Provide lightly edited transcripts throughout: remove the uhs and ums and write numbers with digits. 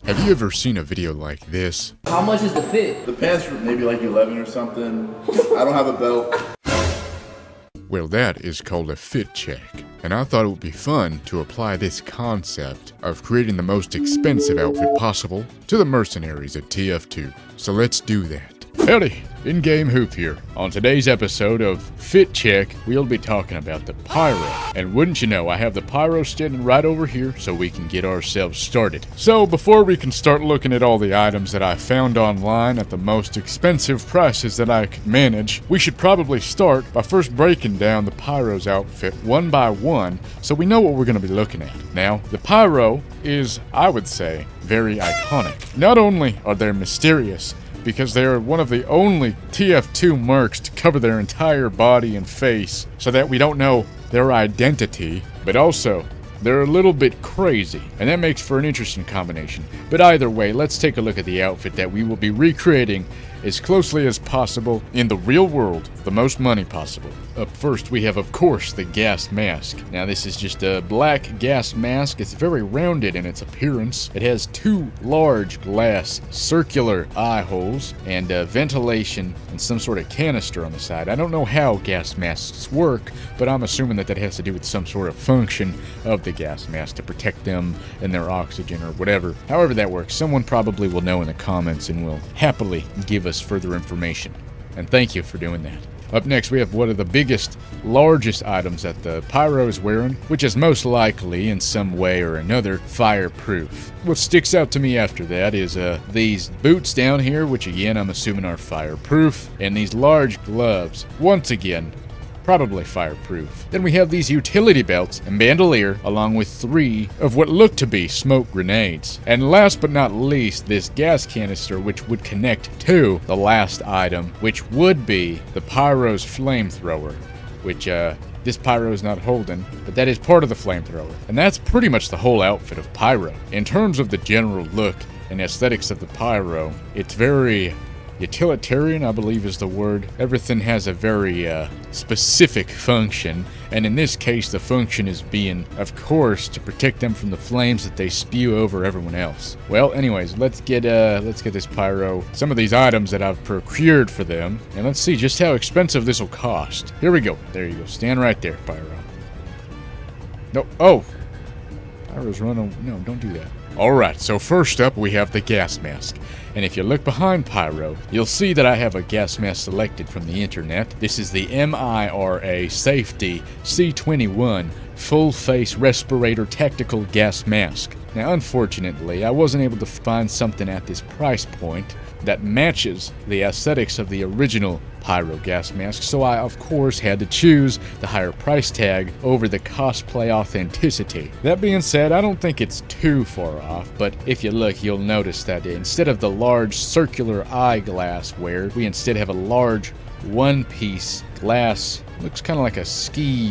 Have you ever seen a video like this? How much is the fit? The pants were maybe like 11 or something. I don't have a belt. Well, that is called a fit check. And I thought it would be fun to apply this concept of creating the most expensive outfit possible to the mercenaries at TF2. So let's do that. Howdy, in-game Hoop here. On today's episode of Fit Check, we'll be talking about the pyro. And wouldn't you know, I have the pyro standing right over here so we can get ourselves started. So before we can start looking at all the items that I found online at the most expensive prices that I could manage, we should probably start by first breaking down the pyro's outfit one by one so we know what we're going to be looking at. Now, the pyro is, I would say, very iconic. Not only are they mysterious, because they are one of the only TF2 mercs to cover their entire body and face so that we don't know their identity, but also they're a little bit crazy, and that makes for an interesting combination. But either way, let's take a look at the outfit that we will be recreating as closely as possible in the real world, the most money possible. Up first, we have, of course, the gas mask. Now, this is just a black gas mask. It's very rounded in its appearance. It has two large glass circular eye holes and ventilation and some sort of canister on the side. I don't know how gas masks work, but I'm assuming that has to do with some sort of function of the gas mask to protect them and their oxygen or whatever. However that works, someone probably will know in the comments and will happily give us further information. And thank you for doing that. Up next, we have one of the biggest, largest items that the pyro is wearing, which is most likely, in some way or another, fireproof. What sticks out to me after that is these boots down here, which again I'm assuming are fireproof, and these large gloves, once again, probably fireproof. Then we have these utility belts and bandolier, along with 3 of what look to be smoke grenades. And last but not least, this gas canister, which would connect to the last item, which would be the pyro's flamethrower, which this pyro is not holding, but that is part of the flamethrower. And that's pretty much the whole outfit of pyro. In terms of the general look and aesthetics of the pyro, it's very utilitarian, I believe is the word. Everything has a very specific function, and in this case the function is being, of course, to protect them from the flames that they spew over everyone else. Well, anyways, let's get this pyro some of these items that I've procured for them, and let's see just how expensive this will cost. Here we go. There you go. Stand right there, pyro. No. Oh, pyro's running. No, don't do that. Alright, so first up we have the gas mask. And if you look behind pyro, you'll see that I have a gas mask selected from the internet. This is the MIRA Safety C21 Full Face Respirator Tactical Gas Mask. Now, unfortunately, I wasn't able to find something at this price point that matches the aesthetics of the original pyro gas mask, so I of course had to choose the higher price tag over the cosplay authenticity. That being said, I don't think it's too far off, but if you look, you'll notice that instead of the large circular eyeglass wear, we instead have a large one-piece glass. Looks kind of like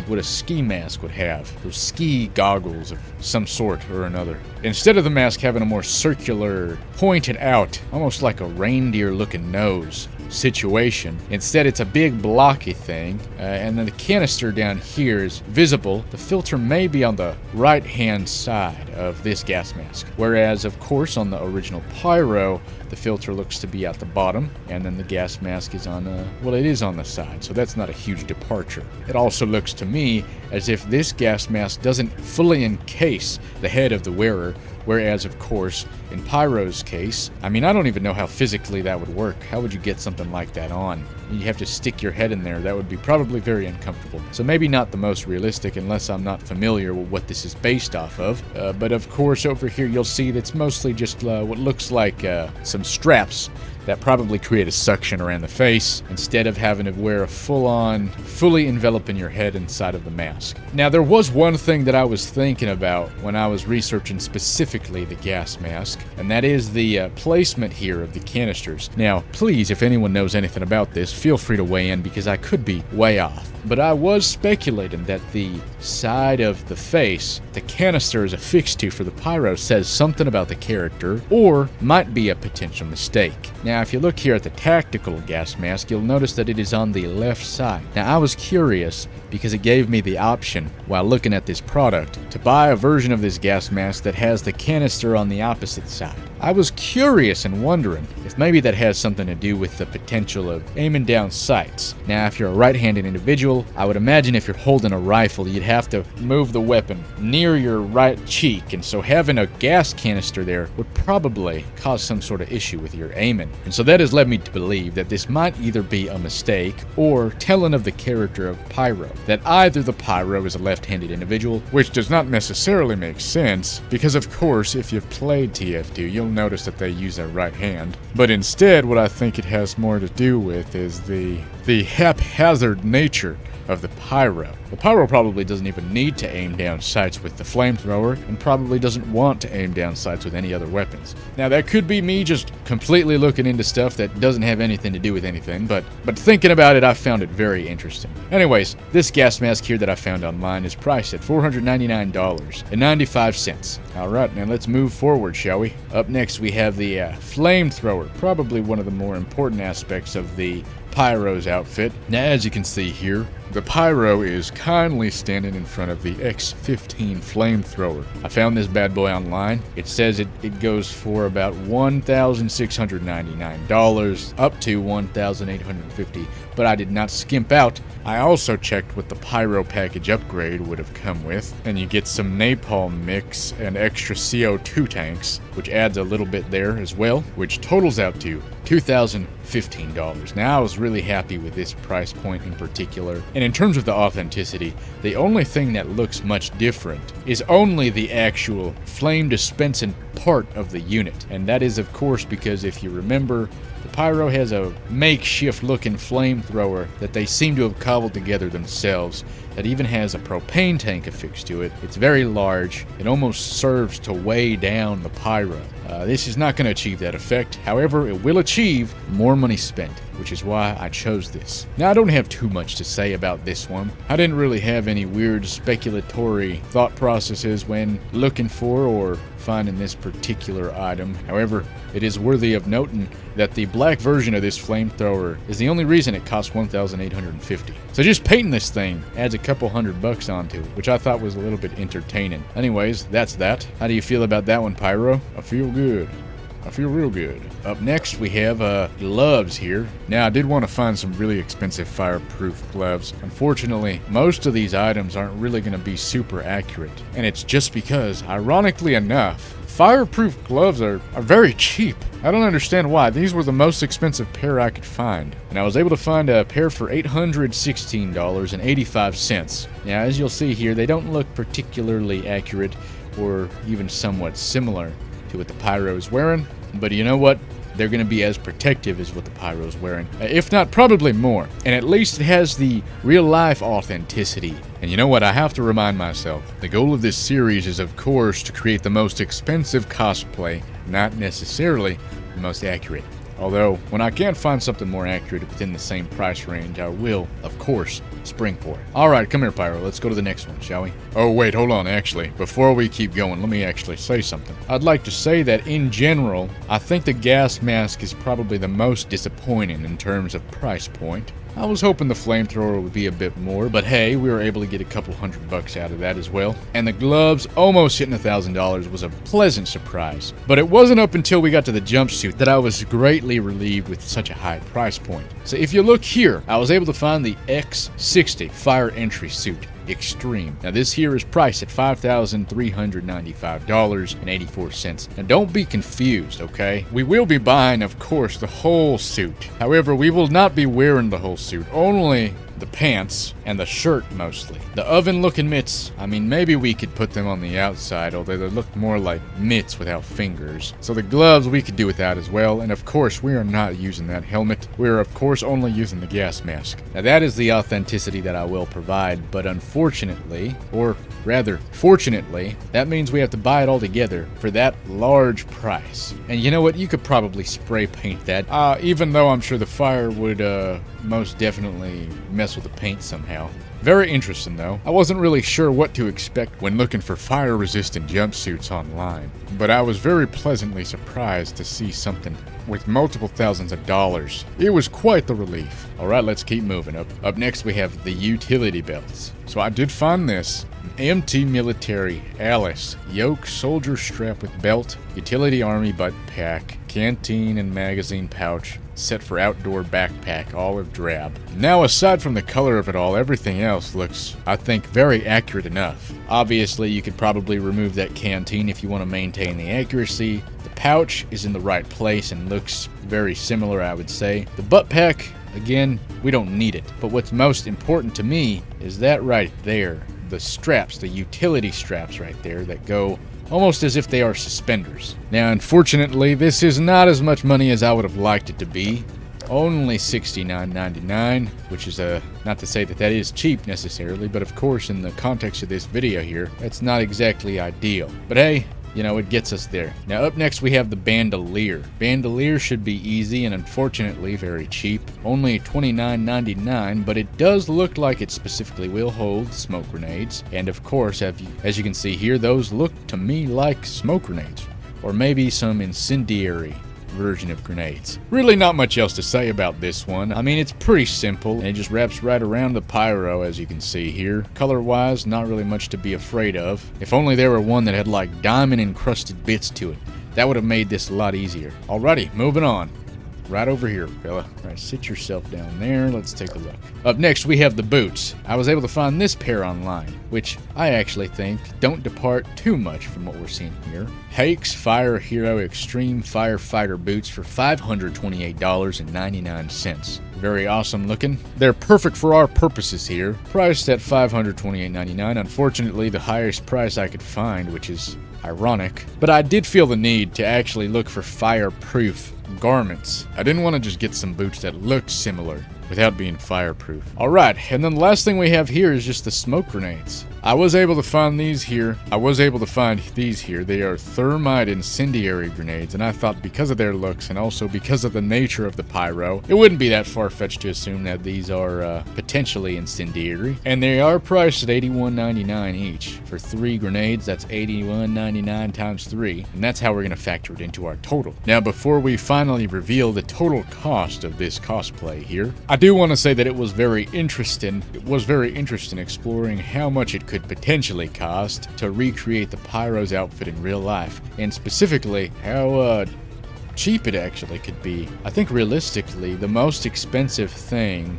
what a ski mask would have. Those ski goggles of some sort or another. Instead of the mask having a more circular, pointed out, almost like a reindeer-looking nose situation, instead it's a big blocky thing, and then the canister down here is visible. The filter may be on the right-hand side of this gas mask, whereas, of course, on the original pyro, the filter looks to be at the bottom, and then the gas mask is on it is on the side, so that's not a huge departure. It also looks to me as if this gas mask doesn't fully encase the head of the wearer, whereas, of course, in pyro's case, I mean, I don't even know how physically that would work. How would you get something like that on? You have to stick your head in there. That would be probably very uncomfortable. So maybe not the most realistic unless I'm not familiar with what this is based off of. But of course, over here you'll see that's mostly just what looks like some straps that probably create a suction around the face instead of having to wear a full-on, fully enveloping your head inside of the mask. Now, there was one thing that I was thinking about when I was researching specifically the gas mask, and that is the placement here of the canisters. Now, please, if anyone knows anything about this, feel free to weigh in because I could be way off. But I was speculating that the side of the face the canister is affixed to for the pyro says something about the character, or might be a potential mistake. Now, if you look here at the tactical gas mask, you'll notice that it is on the left side. Now, I was curious because it gave me the option, while looking at this product, to buy a version of this gas mask that has the canister on the opposite side. I was curious and wondering if maybe that has something to do with the potential of aiming down sights. Now, if you're a right-handed individual, I would imagine if you're holding a rifle, you'd have to move the weapon near your right cheek, and so having a gas canister there would probably cause some sort of issue with your aiming. And so that has led me to believe that this might either be a mistake or telling of the character of Pyro, that either the Pyro is a left-handed individual, Which does not necessarily make sense, because of course, if you've played TF2, you'll notice that they use their right hand. But instead, what I think it has more to do with is the haphazard nature of the Pyro. The Pyro probably doesn't even need to aim down sights with the flamethrower, and probably doesn't want to aim down sights with any other weapons. Now, that could be me just completely looking into stuff that doesn't have anything to do with anything, but thinking about it, I found it very interesting. Anyways, this gas mask here that I found online is priced at $499.95. Alright, now let's move forward, shall we? Up next, we have the flamethrower, probably one of the more important aspects of the Pyro's outfit. Now, as you can see here, the Pyro is kindly standing in front of the X15 flamethrower. I found this bad boy online. It says it goes for about $1,699 up to $1,850, but I did not skimp out. I also checked what the Pyro package upgrade would have come with, and you get some napalm mix and extra CO2 tanks, which adds a little bit there as well, which totals out to $2,015. Now, I was really happy with this price point in particular. And in terms of the authenticity, the only thing that looks much different is only the actual flame dispensing part of the unit. And that is, of course, because if you remember, the Pyro has a makeshift looking flamethrower that they seem to have cobbled together themselves that even has a propane tank affixed to it. It's very large. It almost serves to weigh down the Pyro. This is not going to achieve that effect. However, it will achieve more money spent, which is why I chose this. Now, I don't have too much to say about this one. I didn't really have any weird speculatory thought processes when looking for or finding this particular item. However, it is worthy of noting that the black version of this flamethrower is the only reason it costs $1,850. So just painting this thing adds a couple $100 onto it, which I thought was a little bit entertaining. Anyways, that's that. How do you feel about that one, Pyro? I feel good. I feel real good. Up next, we have gloves here. Now, I did want to find some really expensive fireproof gloves. Unfortunately, most of these items aren't really going to be super accurate. And it's just because, ironically enough, fireproof gloves are very cheap. I don't understand why. These were the most expensive pair I could find. And I was able to find a pair for $816.85. Now, as you'll see here, they don't look particularly accurate or even somewhat similar to what the Pyro is wearing, but you know what? They're going to be as protective as what the Pyro is wearing, if not probably more. And at least it has the real-life authenticity. And you know what? I have to remind myself, the goal of this series is, of course, to create the most expensive cosplay, not necessarily the most accurate. Although, when I can find something more accurate within the same price range, I will, of course, spring for it. Alright, come here, Pyro. Let's go to the next one, shall we? Oh, wait, hold on, actually. Before we keep going, let me actually say something. I'd like to say that, in general, I think the gas mask is probably the most disappointing in terms of price point. I was hoping the flamethrower would be a bit more, but hey, we were able to get a couple $100 out of that as well. And the gloves, almost hitting $1,000, was a pleasant surprise. But it wasn't up until we got to the jumpsuit that I was greatly relieved with such a high price point. So if you look here, I was able to find the X60 Fire Entry Suit Extreme. Now this here is priced at $5,395.84. Now don't be confused, okay? We will be buying, of course, the whole suit. However, we will not be wearing the whole suit, only the pants and the shirt mostly. The oven looking mitts, I mean, maybe we could put them on the outside, although they look more like mitts without fingers. So the gloves we could do without as well, and of course we are not using that helmet. We are of course only using the gas mask. Now that is the authenticity that I will provide, but unfortunately, or rather fortunately, that means we have to buy it all together for that large price. And you know what, you could probably spray paint that, even though I'm sure the fire would most definitely mess with the paint somehow. Very interesting though. I wasn't really sure what to expect when looking for fire-resistant jumpsuits online, but I was very pleasantly surprised to see something with multiple thousands of dollars. It was quite the relief. Alright, let's keep moving. Up next we have the utility belts. So I did find this MT Military Alice yoke soldier strap with belt, utility army butt pack, canteen and magazine pouch, set for outdoor backpack, olive drab. Now, aside from the color of it all, everything else looks, I think, very accurate enough. Obviously, you could probably remove that canteen if you want to maintain the accuracy. The pouch is in the right place and looks very similar, I would say. The butt pack, again, we don't need it. But what's most important to me is that right there. The straps, the utility straps right there that go almost as if they are suspenders. Now, unfortunately, this is not as much money as I would have liked it to be. Only $69.99, which is not to say that that is cheap necessarily, but of course in the context of this video here, that's not exactly ideal. But hey, you know, it gets us there. Now up next we have the bandolier. Bandolier should be easy and unfortunately very cheap. Only $29.99, but it does look like it specifically will hold smoke grenades. And of course, as you can see here, those look to me like smoke grenades. Or maybe some incendiary version of grenades. Really not much else to say about this one. I mean, it's pretty simple, and it just wraps right around the pyro, as you can see here. Color-wise, not really much to be afraid of. If only there were one that had like diamond-encrusted bits to it. That would have made this a lot easier. Alrighty, moving on. Right over here, fella. Alright, sit yourself down there. Let's take a look. Up next, we have the boots. I was able to find this pair online, which I actually think don't depart too much from what we're seeing here. Hakes Fire Hero Extreme Firefighter boots for $528.99. Very awesome looking. They're perfect for our purposes here. Priced at $528.99. Unfortunately, the highest price I could find, which is ironic. But I did feel the need to actually look for fireproof garments. I didn't want to just get some boots that looked similar without being fireproof. Alright, and then the last thing we have here is just the smoke grenades. I was able to find these here. They are thermite incendiary grenades, and I thought because of their looks and also because of the nature of the pyro, it wouldn't be that far-fetched to assume that these are potentially incendiary. And they are priced at $81.99 each. For 3 grenades, that's $81.99 times 3, and that's how we're going to factor it into our total. Now, before we finally reveal the total cost of this cosplay here, I do want to say that it was very interesting. Exploring how much it could potentially cost to recreate the pyro's outfit in real life, and specifically how cheap it actually could be. I think realistically, the most expensive thing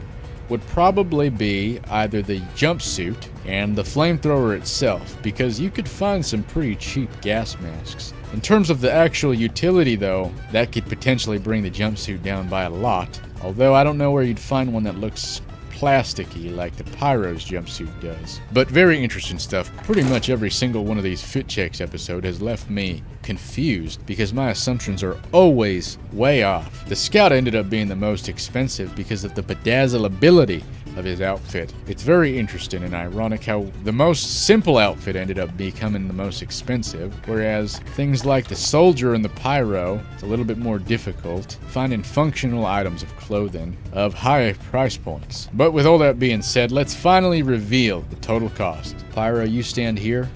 would probably be either the jumpsuit and the flamethrower itself, because you could find some pretty cheap gas masks. In terms of the actual utility though, that could potentially bring the jumpsuit down by a lot, although I don't know where you'd find one that looks plasticky like the pyro's jumpsuit does. But very interesting stuff. Pretty much every single one of these fit checks episode has left me confused because my assumptions are always way off. The Scout ended up being the most expensive because of the bedazzleability of his outfit. It's very interesting and ironic how the most simple outfit ended up becoming the most expensive, whereas things like the soldier and the pyro, it's a little bit more difficult finding functional items of clothing of high price points. But with all that being said, let's finally reveal the total cost. Pyro, you stand here.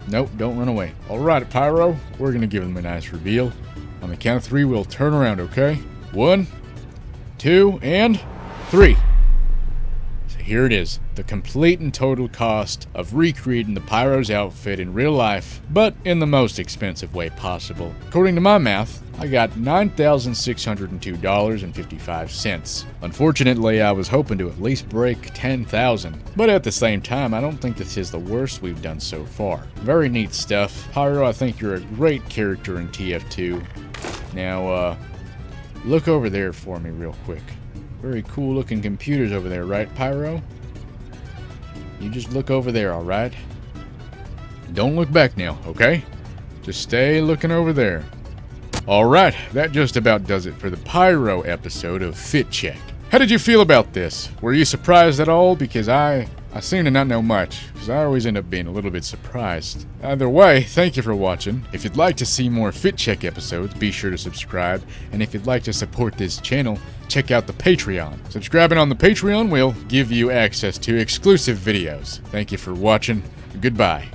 Nope, don't run away. Alright, Pyro, we're gonna give him a nice reveal. On the count of 3, we'll turn around, okay? 1, 2, and 3. Here it is, the complete and total cost of recreating the pyro's outfit in real life, but in the most expensive way possible. According to my math, I got $9,602.55. Unfortunately, I was hoping to at least break $10,000, but at the same time, I don't think this is the worst we've done so far. Very neat stuff. Pyro, I think you're a great character in TF2. Now, look over there for me real quick. Very cool looking computers over there, right, Pyro? You just look over there, alright? Don't look back now, okay? Just stay looking over there. Alright, that just about does it for the Pyro episode of Fit Check. How did you feel about this? Were you surprised at all? Because I seem to not know much, because I always end up being a little bit surprised. Either way, thank you for watching. If you'd like to see more Fit Check episodes, be sure to subscribe. And if you'd like to support this channel, check out the Patreon. Subscribing on the Patreon will give you access to exclusive videos. Thank you for watching. Goodbye.